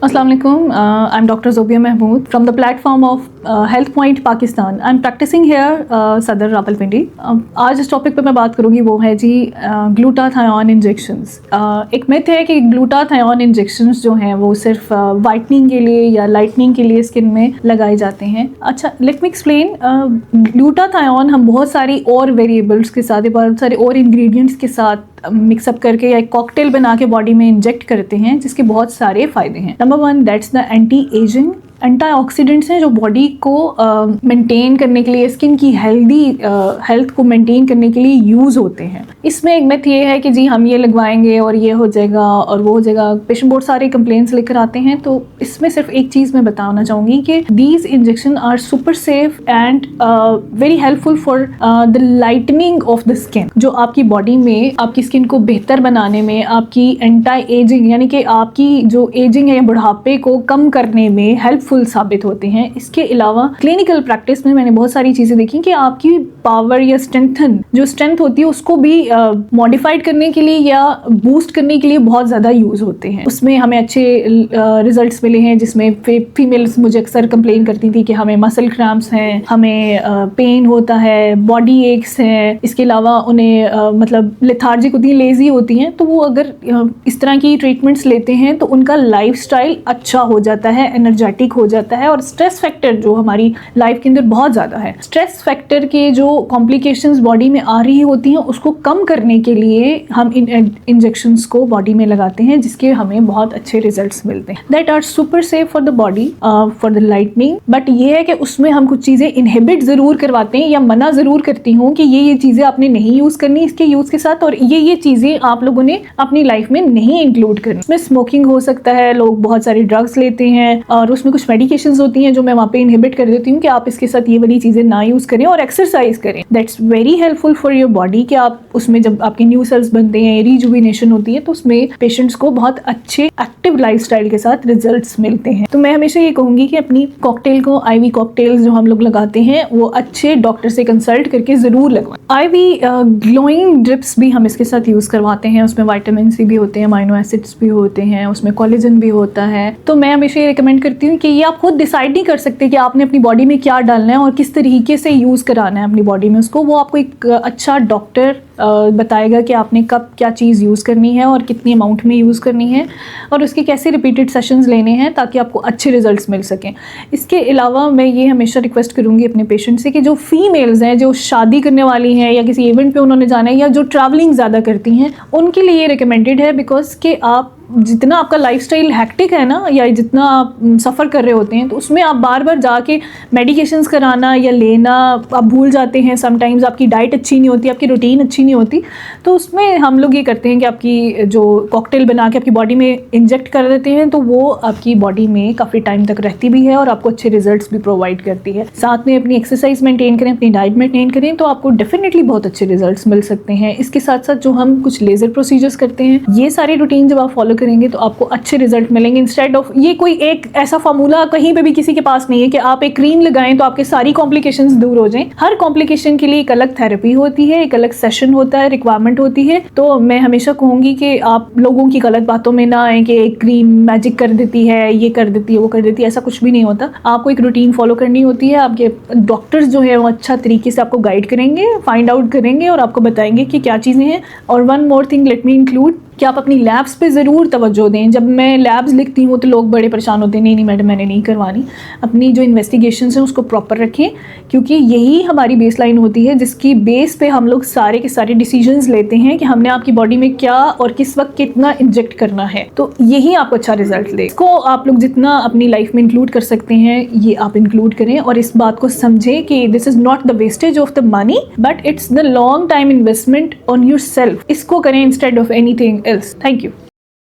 Assalamu alaikum. I'm Dr. Zobia Mahmood from the platform of Health Point Pakistan. I'm practicing here सदर रावलपिंडी. आज इस topic पे मैं बात करूँगी वो है जी ग्लूटाथायोन इंजेक्शंस. एक मिथ है कि ग्लूटाथायोन इंजेक्शंस जो हैं वो सिर्फ वाइटनिंग के लिए या लाइटनिंग के लिए स्किन में लगाए जाते हैं. अच्छा, लेट मी एक्सप्लेन. ग्लूटाथायोन हम बहुत सारी और वेरिएबल्स के साथ, बहुत सारे और इंग्रेडिएंट्स के साथ मिक्सअप करके या एक कॉकटेल बना के बॉडी में इंजेक्ट करते हैं, जिसके बहुत सारे फायदे हैं. Number 1, that's the anti ageing. Antioxidants हैं जो बॉडी को मेंटेन करने के लिए, स्किन की हेल्थ को मेंटेन करने के लिए यूज़ होते हैं. इसमें एक मिथ ये है कि जी हम ये लगवाएंगे और ये हो जाएगा और वो हो जाएगा. पेशेंट बहुत सारे कंप्लेंट्स लेकर आते हैं, तो इसमें सिर्फ एक चीज़ मैं बताना चाहूँगी कि these injection are super safe and very helpful for the lightning of the skin. जो आपकी बॉडी में आपकी स्किन को बेहतर बनाने में, आपकी एंटी एजिंग यानी कि आपकी जो एजिंग है या बुढ़ापे को कम करने में हेल्प साबित होते हैं. इसके अलावा क्लिनिकल प्रैक्टिस में मैंने बहुत सारी चीज़ें देखी कि आपकी पावर या स्ट्रेंथ होती है उसको भी मॉडिफाइड करने के लिए या बूस्ट करने के लिए बहुत ज़्यादा यूज़ होते हैं. उसमें हमें अच्छे रिजल्ट्स मिले हैं, जिसमें फीमेल्स मुझे अक्सर कंप्लेन करती थी कि हमें मसल क्रैम्प्स हैं, हमें पेन होता है, बॉडी एक्स हैं. इसके अलावा उन्हें मतलब लेथार्जिक होती हैं, लेज़ी होती हैं. तो वो अगर इस तरह की ट्रीटमेंट्स लेते हैं तो उनका लाइफस्टाइल अच्छा हो जाता है, एनर्जेटिक हो जाता है. और स्ट्रेस फैक्टर जो हमारी लाइफ के अंदर बहुत ज़्यादा है, स्ट्रेस फैक्टर के जो कॉम्प्लिकेशंस बॉडी में आ रही होती हैं उसको कम करने के लिए हम इन इंजेक्शंस को बॉडी में लगाते हैं, जिसके हमें बहुत अच्छे रिजल्ट्स मिलते हैं. That are super safe for the body, for the lightning. But ये है कि उसमें हम कुछ चीज़ें इनहिबिट ज़रूर करवाते हैं या मना ज़रूर करती हूँ कि ये चीज़ें आपने नहीं यूज़ करनी इसके यूज़ के साथ, और ये चीज़ें आप लोगों ने अपनी लाइफ में नहीं इंक्लूड करनी. इसमें स्मोकिंग हो सकता है, लोग बहुत सारी ड्रग्स लेते हैं और उसमें कुछ मेडिकेशंस होती हैं जो मैं वहाँ पे इनहिबिट कर देती हूँ कि आप इसके साथ ये वाली चीज़ें ना यूज़ करें और एक्सरसाइज करें. That's very helpful for your body कि आप उसमें जब आपके न्यू सेल्स बनते हैं, रिजुविनेशन होती है, तो उसमें पेशेंट्स को बहुत अच्छे एक्टिव लाइफस्टाइल के साथ रिजल्ट्स मिलते हैं. तो मैं हमेशा ये कहूँगी कि अपनी कॉकटेल को, आईवी कॉकटेल्स जो हम लोग लगाते हैं, वो अच्छे डॉक्टर से कंसल्ट करके ज़रूर लगवाएं. आईवी ग्लोइंग ड्रिप्स भी हम इसके साथ यूज़ करवाते हैं. उसमें विटामिन सी भी होते हैं, अमीनो एसिड्स भी होते हैं, उसमें कोलेजन भी होता है. तो मैं हमेशा ये रिकमेंड करती हूँ कि ये आप खुद डिसाइड नहीं कर सकते कि आपने अपनी बॉडी में क्या डालना है और किस तरीके से यूज़ कराना है अपनी बॉडी में उसको. वो आपको एक अच्छा डॉक्टर बताएगा कि आपने कब क्या चीज़ यूज़ करनी है और कितनी अमाउंट में यूज़ करनी है और उसके कैसे रिपीटेड सेशंस लेने हैं ताकि आपको अच्छे रिजल्ट्स मिल सकें. इसके अलावा मैं ये हमेशा रिक्वेस्ट करूँगी अपने पेशेंट से कि जो फीमेल्स हैं, जो शादी करने वाली हैं या किसी इवेंट पे उन्होंने जाना है या जो ट्रैवलिंग ज़्यादा करती हैं, उनके लिए ये रिकमेंडेड है. बिकॉज कि आप जितना आपका लाइफस्टाइल हैक्टिक है ना, या जितना आप सफ़र कर रहे होते हैं, तो उसमें आप बार बार जाके मेडिकेशंस कराना या लेना आप भूल जाते हैं. समटाइम्स आपकी डाइट अच्छी नहीं होती, आपकी रूटीन अच्छी नहीं होती. तो उसमें हम लोग ये करते हैं कि आपकी जो कॉकटेल बना के आपकी बॉडी में इंजेक्ट कर देते हैं, तो वो आपकी बॉडी में काफ़ी टाइम तक रहती भी है और आपको अच्छे रिजल्ट्स भी प्रोवाइड करती है. साथ में अपनी एक्सरसाइज मेंटेन करें, अपनी डाइट मेंटेन करें, तो आपको डेफिनेटली बहुत अच्छे रिजल्ट्स मिल सकते हैं. इसके साथ साथ जो हम कुछ लेज़र प्रोसीजर्स करते हैं, ये सारी रूटीन जब आप फॉलो करेंगे तो आपको अच्छे रिजल्ट मिलेंगे. इंस्टेड ऑफ ये कोई एक ऐसा फार्मूला कहीं पे भी किसी के पास नहीं है कि आप एक क्रीम लगाएं तो आपके सारी कॉम्प्लिकेशंस दूर हो जाएं. हर कॉम्प्लिकेशन के लिए एक अलग थेरेपी होती है, एक अलग सेशन होता है, रिक्वायरमेंट होती है. तो मैं हमेशा कहूँगी कि आप लोगों की गलत बातों में ना आए कि एक क्रीम मैजिक कर देती है, ये कर देती है, वो कर देती है. ऐसा कुछ भी नहीं होता. आपको एक रूटीन फॉलो करनी होती है. आपके डॉक्टर्स जो है वो अच्छा तरीके से आपको गाइड करेंगे, फाइंड आउट करेंगे और आपको बताएंगे कि क्या चीज़ें हैं. और one more thing let me include कि आप अपनी लैब्स पे ज़रूर तवज्जो दें. जब मैं लैब्स लिखती हूँ तो लोग बड़े परेशान होते हैं, नहीं मैडम मैंने नहीं करवानी. अपनी जो इन्वेस्टिगेशंस हैं उसको प्रॉपर रखें, क्योंकि यही हमारी बेसलाइन होती है जिसकी बेस पे हम लोग सारे के सारे डिसीजंस लेते हैं कि हमने आपकी बॉडी में क्या और किस वक्त कितना इंजेक्ट करना है. तो यही आपको अच्छा रिजल्ट दे. इसको आप लोग जितना अपनी लाइफ में इंक्लूड कर सकते हैं ये आप इंक्लूड करें और इस बात को समझें कि this is not the wastage of the money but it's the long time investment on your self. इसको करें instead of anything else. Thank you.